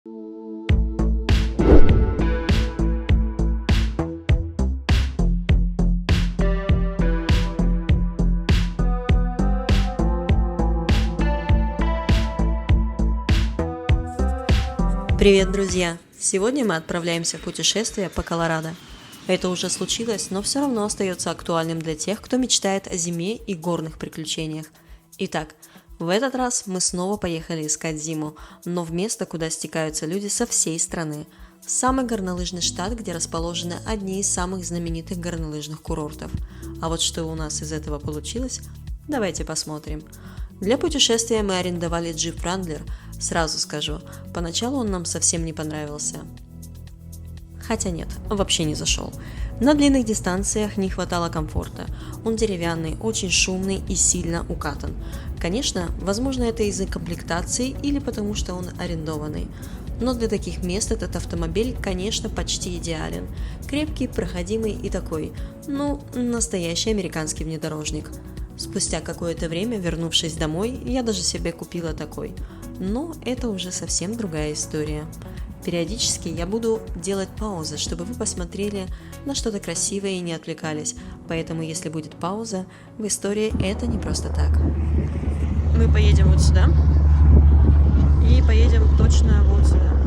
Привет, друзья! Сегодня мы отправляемся в путешествие по Колорадо. Это уже случилось, но все равно остается актуальным для тех, кто мечтает о зиме и горных приключениях. Итак, в этот раз мы снова поехали искать зиму, но в место, куда стекаются люди со всей страны. Самый горнолыжный штат, где расположены одни из самых знаменитых горнолыжных курортов. А вот что у нас из этого получилось, давайте посмотрим. Для путешествия мы арендовали джип Wrangler. Сразу скажу, поначалу он нам совсем не понравился. Хотя нет, вообще не зашел. На длинных дистанциях не хватало комфорта. Он деревянный, очень шумный и сильно укатан. Конечно, возможно, это из-за комплектации или потому что он арендованный. Но для таких мест этот автомобиль, конечно, почти идеален. Крепкий, проходимый и такой, настоящий американский внедорожник. Спустя какое-то время, вернувшись домой, я даже себе купила такой. Но это уже совсем другая история. Периодически я буду делать паузы, чтобы вы посмотрели на что-то красивое и не отвлекались. Поэтому, если будет пауза, в истории это не просто так. Мы поедем вот сюда. И поедем точно вот сюда.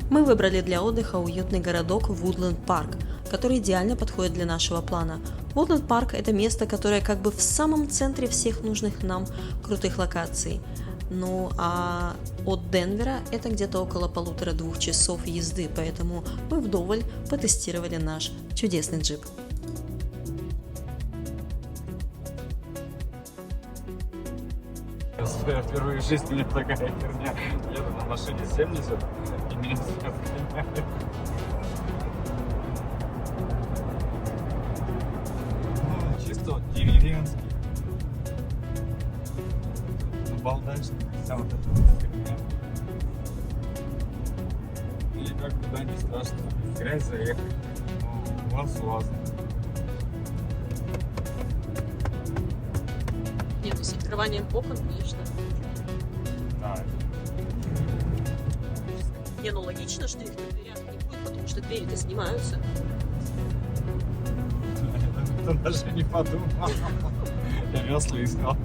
Мы выбрали для отдыха уютный городок Woodland Park, который идеально подходит для нашего плана. Woodland Park – это место, которое как бы в самом центре всех нужных нам крутых локаций. Ну а от Денвера это где-то около 1,5-2 часов езды, поэтому мы вдоволь потестировали наш чудесный джип. Впервые в жизни у меня такая херня. Еду на машине 70 и меня сейчас гоняют. Чисто вот деревенский. Балдачный, вся вот эта вот херня. И как туда не страшно. В грязь заехать. Лаз. Нет, с открыванием окон, конечно. Да. Логично, что их на дверях не будет, потому что двери-то снимаются. Я даже не подумал. Я весла искал.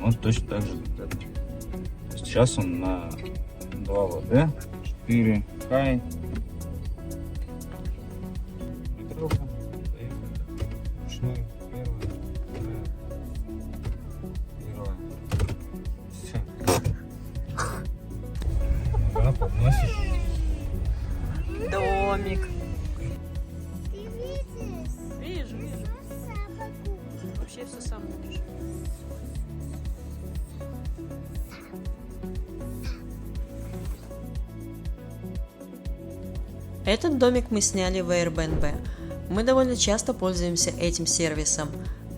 Вот точно так же. Сейчас он на 2 ВД, 4 Хай. Ручной. Все. Да, подносишь. Домик. Ты видишь? Вижу. Собаку. Вообще все сам будешь. Этот домик мы сняли в Airbnb. Мы довольно часто пользуемся этим сервисом.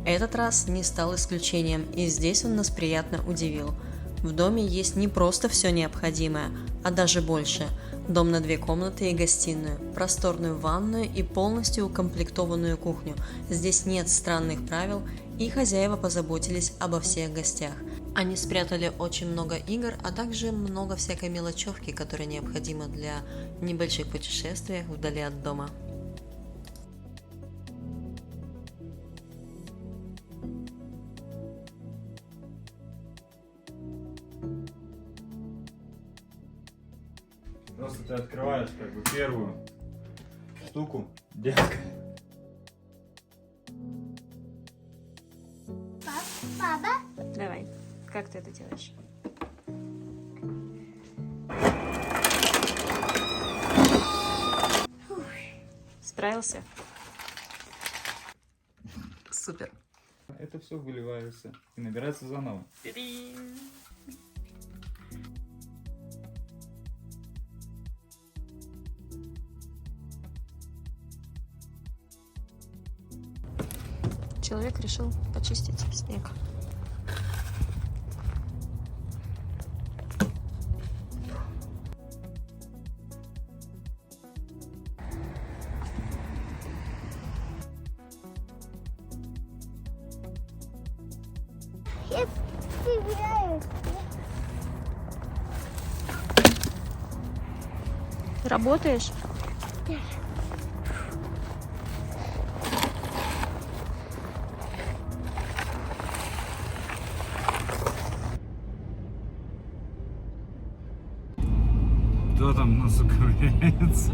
Этот раз не стал исключением, и здесь он нас приятно удивил. В доме есть не просто все необходимое, а даже больше. Дом на 2 комнаты и гостиную, просторную ванную и полностью укомплектованную кухню. Здесь нет странных правил, и хозяева позаботились обо всех гостях. Они спрятали очень много игр, а также много всякой мелочевки, которая необходима для небольших путешествий вдали от дома. Просто ты открываешь как бы первую штуку, детка. Папа? Давай, как ты это делаешь? Справился? Супер. Это все выливается и набирается заново. Человек решил почистить снег. Я стреляю. Работаешь? Кто там носу ковыряется?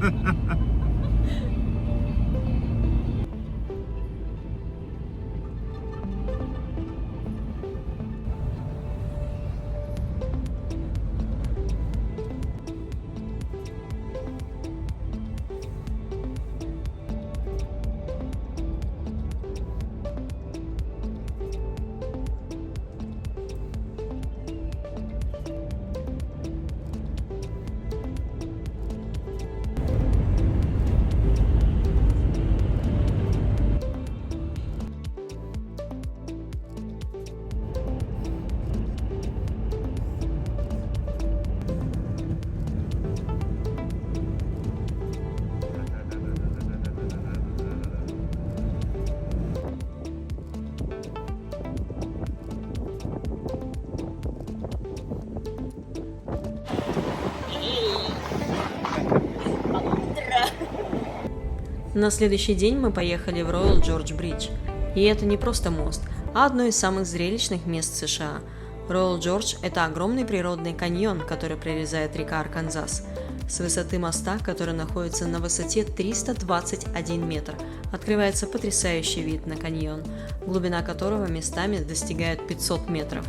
На следующий день мы поехали в Роял Джордж Бридж. И это не просто мост, а одно из самых зрелищных мест США. Роял Джордж – это огромный природный каньон, который прорезает река Арканзас. С высоты моста, который находится на высоте 321 метр, открывается потрясающий вид на каньон, глубина которого местами достигает 500 метров.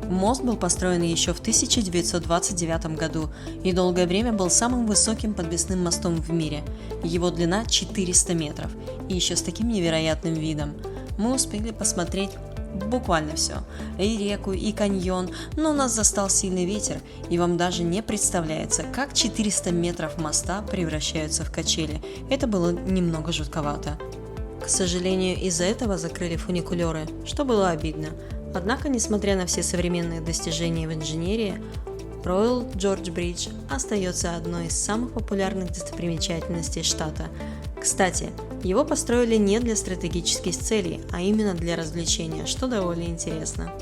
Мост был построен еще в 1929 году и долгое время был самым высоким подвесным мостом в мире. Его длина 400 метров и еще с таким невероятным видом. Мы успели посмотреть буквально все. И реку, и каньон, но нас застал сильный ветер, и вам даже не представляется, как 400 метров моста превращаются в качели. Это было немного жутковато. К сожалению, из-за этого закрыли фуникулеры, что было обидно. Однако, несмотря на все современные достижения в инженерии, Роял Джордж Бридж остается одной из самых популярных достопримечательностей штата. Кстати, его построили не для стратегических целей, а именно для развлечения, что довольно интересно.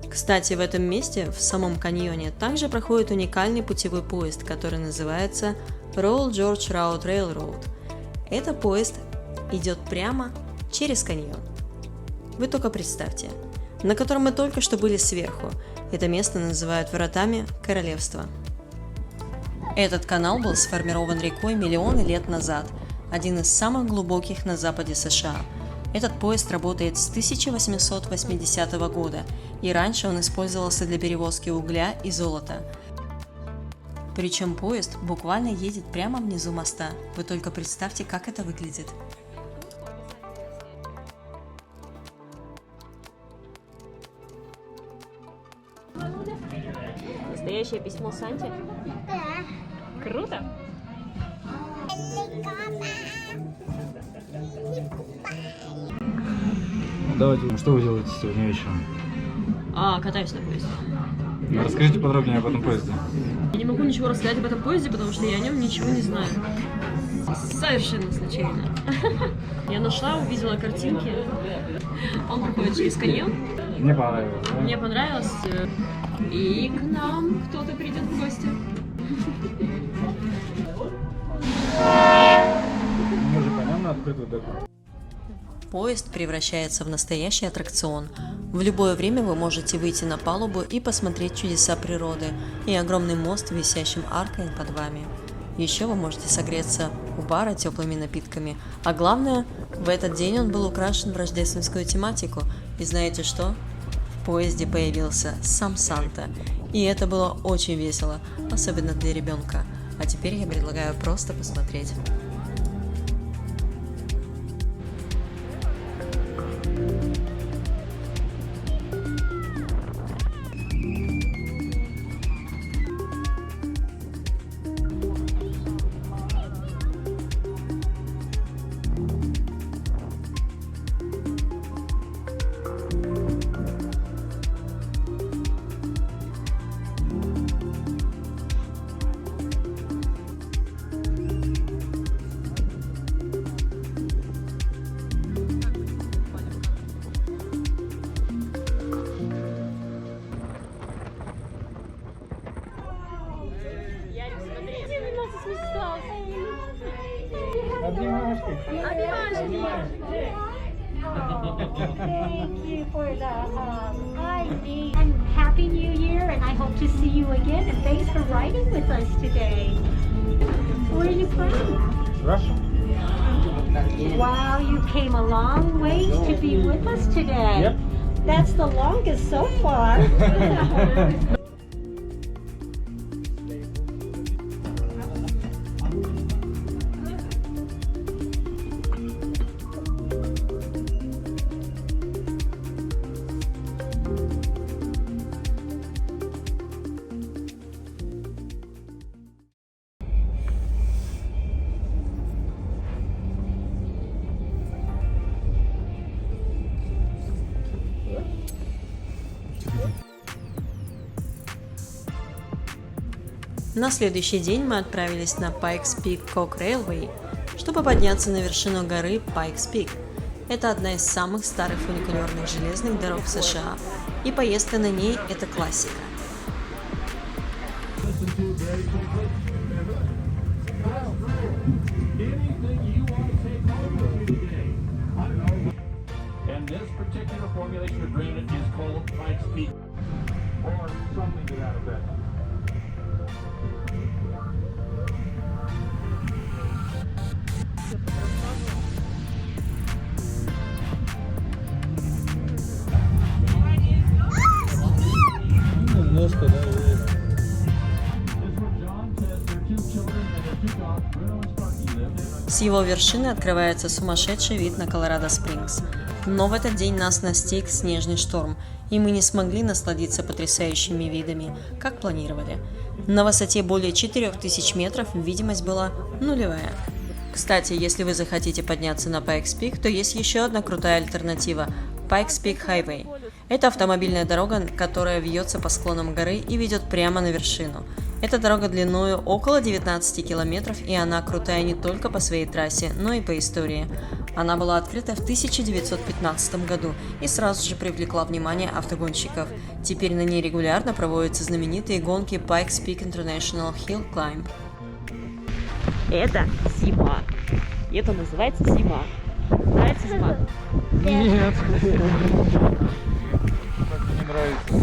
Кстати, в этом месте, в самом каньоне, также проходит уникальный путевой поезд, который называется Royal George Route Railroad. Этот поезд идет прямо через каньон. Вы только представьте, на котором мы только что были сверху. Это место называют вратами королевства. Этот канал был сформирован рекой миллионы лет назад, один из самых глубоких на западе США. Этот поезд работает с 1880 года, и раньше он использовался для перевозки угля и золота. Причем поезд буквально едет прямо внизу моста. Вы только представьте, как это выглядит. Настоящее письмо Санте? Да. Круто! Давайте, что вы делаете сегодня вечером? Катаюсь на поезде. Расскажите подробнее об этом поезде. Я не могу ничего рассказать об этом поезде, потому что я о нем ничего не знаю. Совершенно случайно. Я нашла, увидела картинки. Он проходит через каньон. Мне понравилось, да? Мне понравилось. И к нам кто-то придет в гости. Мы же пойдем на открытую деку. Поезд превращается в настоящий аттракцион. В любое время вы можете выйти на палубу и посмотреть чудеса природы и огромный мост, висящим аркой под вами. Еще вы можете согреться у бара теплыми напитками. А главное, в этот день он был украшен в рождественскую тематику. И знаете что? В поезде появился сам Санта. И это было очень весело, особенно для ребенка. А теперь я предлагаю просто посмотреть. Thank you for the hi, Dee. And Happy New Year, and I hope to see you again. And thanks for riding with us today. Where are you from? Russia? Wow, you came a long ways to be with us today. Yep. That's the longest so far. На следующий день мы отправились на Pikes Peak Coke Railway, чтобы подняться на вершину горы Pikes Peak. Это одна из самых старых фуникулерных железных дорог в США, и поездка на ней – это классика. And this particular formulation of granite is called Pikes Peak, or something to that effect. Немножко, да, есть. This is where John says their two children and their two dogs, Bruno and Sparky, live. С его вершины открывается сумасшедший вид на Колорадо Спрингс. Но в этот день нас настиг снежный шторм, и мы не смогли насладиться потрясающими видами, как планировали. На высоте более 4000 метров видимость была нулевая. Кстати, если вы захотите подняться на Pikes Peak, то есть еще одна крутая альтернатива – Pikes Peak Highway. Это автомобильная дорога, которая вьется по склонам горы и ведет прямо на вершину. Эта дорога длиною около 19 километров, и она крутая не только по своей трассе, но и по истории. Она была открыта в 1915 году и сразу же привлекла внимание автогонщиков. Теперь на ней регулярно проводятся знаменитые гонки Pikes Peak International Hill Climb. Это зима. Это называется зима. Нравится зима? Нет. Как мне не нравится.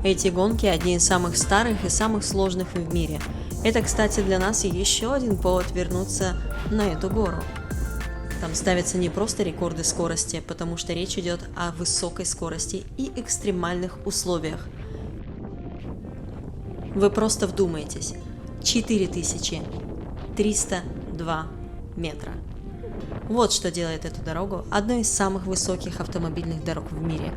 Эти гонки одни из самых старых и самых сложных в мире. Это, кстати, для нас еще один повод вернуться на эту гору. Там ставятся не просто рекорды скорости, потому что речь идет о высокой скорости и экстремальных условиях. Вы просто вдумайтесь. 4302 метра. Вот что делает эту дорогу одной из самых высоких автомобильных дорог в мире.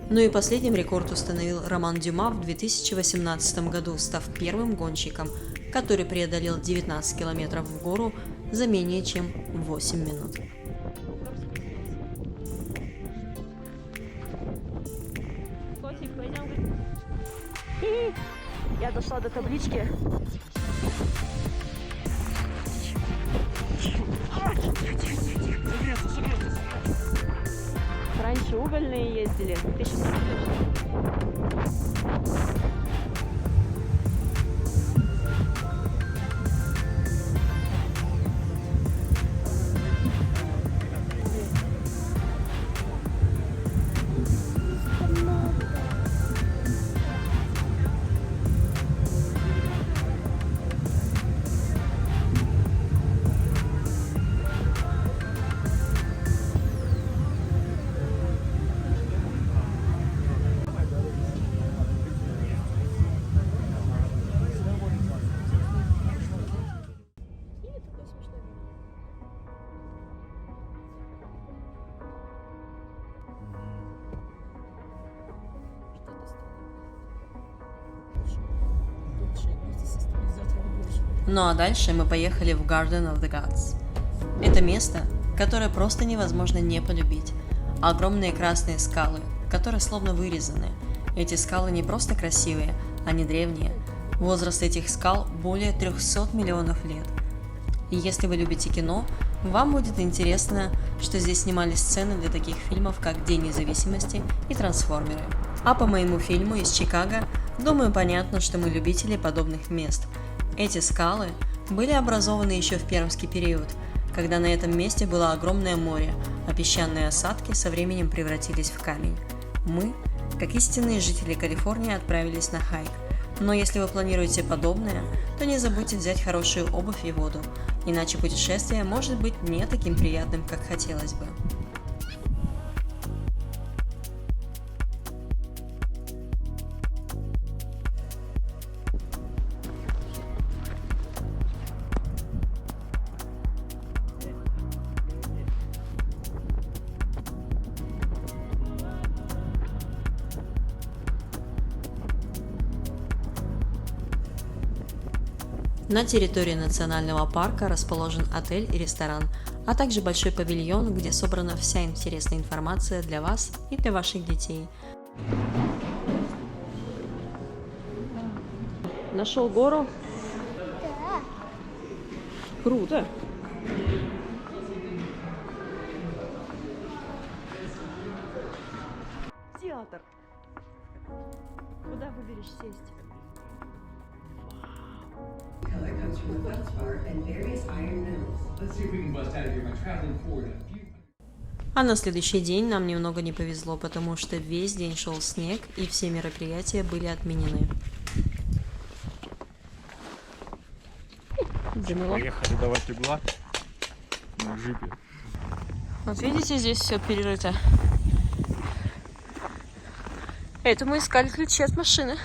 Ну и последним рекорд установил Роман Дюма в 2018 году, став первым гонщиком, который преодолел 19 километров в гору за менее чем 8 минут. Я дошла до таблички. Раньше угольные ездили, ты сейчас Ну а дальше мы поехали в Garden of the Gods. Это место, которое просто невозможно не полюбить. Огромные красные скалы, которые словно вырезаны. Эти скалы не просто красивые, они древние. Возраст этих скал более 300 миллионов лет. И если вы любите кино, Вам будет интересно, что здесь снимали сцены для таких фильмов, как «День независимости» и «Трансформеры». А по моему фильму из Чикаго, думаю, понятно, что мы любители подобных мест. Эти скалы были образованы еще в пермский период, когда на этом месте было огромное море, а песчаные осадки со временем превратились в камень. Мы, как истинные жители Калифорнии, отправились на хайк. Но если вы планируете подобное, то не забудьте взять хорошую обувь и воду, иначе путешествие может быть не таким приятным, как хотелось бы. На территории национального парка расположен отель и ресторан, а также большой павильон, где собрана вся интересная информация для вас и для ваших детей. Нашел гору? Да. Круто! Театр. Куда выберешь сесть? Color comes from the feldspar and various iron minerals. Let's see if we can bust out of here by traveling forward a few. А на следующий день нам немного не повезло, потому что весь день шел снег и все мероприятия были отменены. Поехали давать угла на джипе. Вот видите, здесь все перерыто. Это мы искали ключи от машины.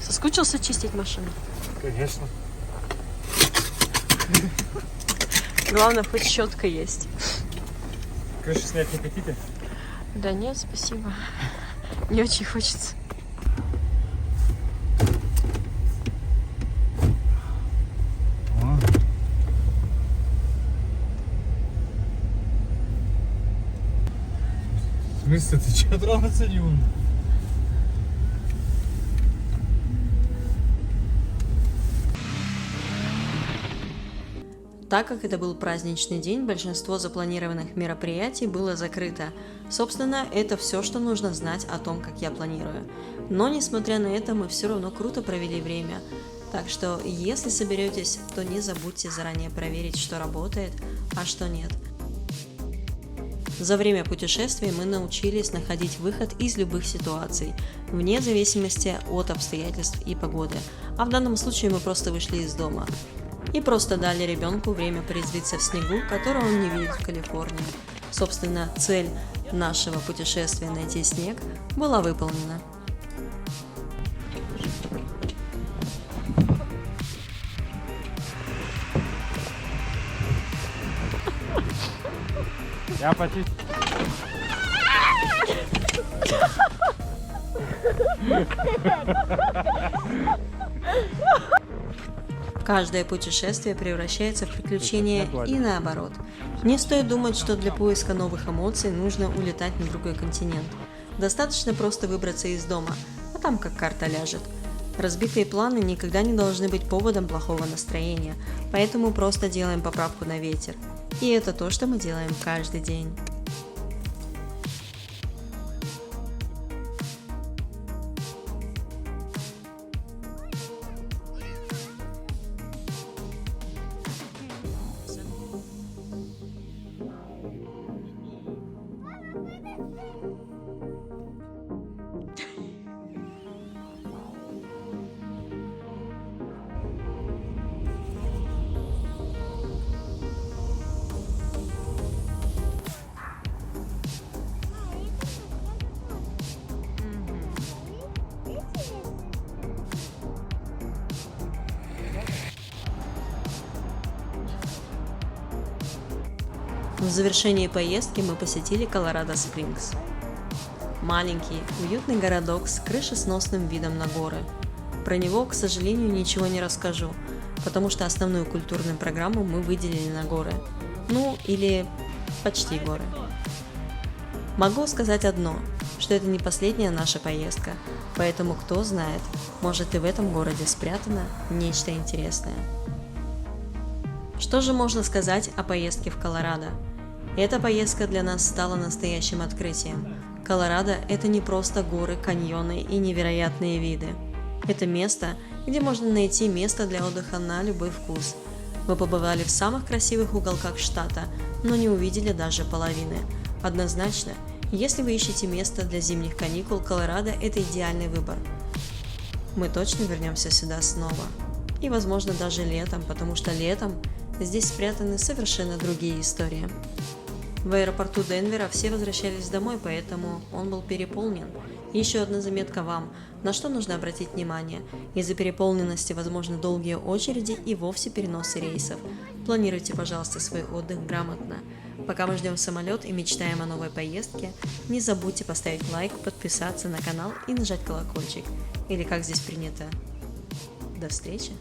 Соскучился чистить машину? Конечно. Главное, хоть щетка есть. Крышу снять не хотите? Да нет, спасибо. Не очень хочется. В смысле, ты что, трогаться не умеешь? Так как это был праздничный день, большинство запланированных мероприятий было закрыто. Собственно, это все, что нужно знать о том, как я планирую. Но, несмотря на это, мы все равно круто провели время. Так что, если соберетесь, то не забудьте заранее проверить, что работает, а что нет. За время путешествия мы научились находить выход из любых ситуаций, вне зависимости от обстоятельств и погоды. А в данном случае мы просто вышли из дома. И просто дали ребенку время порезвиться в снегу, который он не видит в Калифорнии. Собственно, цель нашего путешествия найти снег была выполнена. Я почти... Каждое путешествие превращается в приключение и наоборот. Не стоит думать, что для поиска новых эмоций нужно улетать на другой континент. Достаточно просто выбраться из дома, а там как карта ляжет. Разбитые планы никогда не должны быть поводом плохого настроения, поэтому просто делаем поправку на ветер. И это то, что мы делаем каждый день. В завершении поездки мы посетили Колорадо-Спрингс. Маленький, уютный городок с крышесносным видом на горы. Про него, к сожалению, ничего не расскажу, потому что основную культурную программу мы выделили на горы. Ну, или почти горы. Могу сказать одно, что это не последняя наша поездка, поэтому кто знает, Может, и в этом городе спрятано нечто интересное. Что же можно сказать о поездке в Колорадо? Эта поездка для нас стала настоящим открытием. Колорадо – это не просто горы, каньоны и невероятные виды. Это место, где можно найти место для отдыха на любой вкус. Мы побывали в самых красивых уголках штата, но не увидели даже половины. Однозначно, если вы ищете место для зимних каникул, Колорадо – это идеальный выбор. Мы точно вернемся сюда снова. И, возможно, даже летом, потому что летом здесь спрятаны совершенно другие истории. В аэропорту Денвера все возвращались домой, поэтому он был переполнен. И еще одна заметка вам, на что нужно обратить внимание. Из-за переполненности возможны долгие очереди и вовсе переносы рейсов. Планируйте, пожалуйста, свой отдых грамотно. Пока мы ждем самолет и мечтаем о новой поездке, не забудьте поставить лайк, подписаться на канал и нажать колокольчик. Или как здесь принято. До встречи!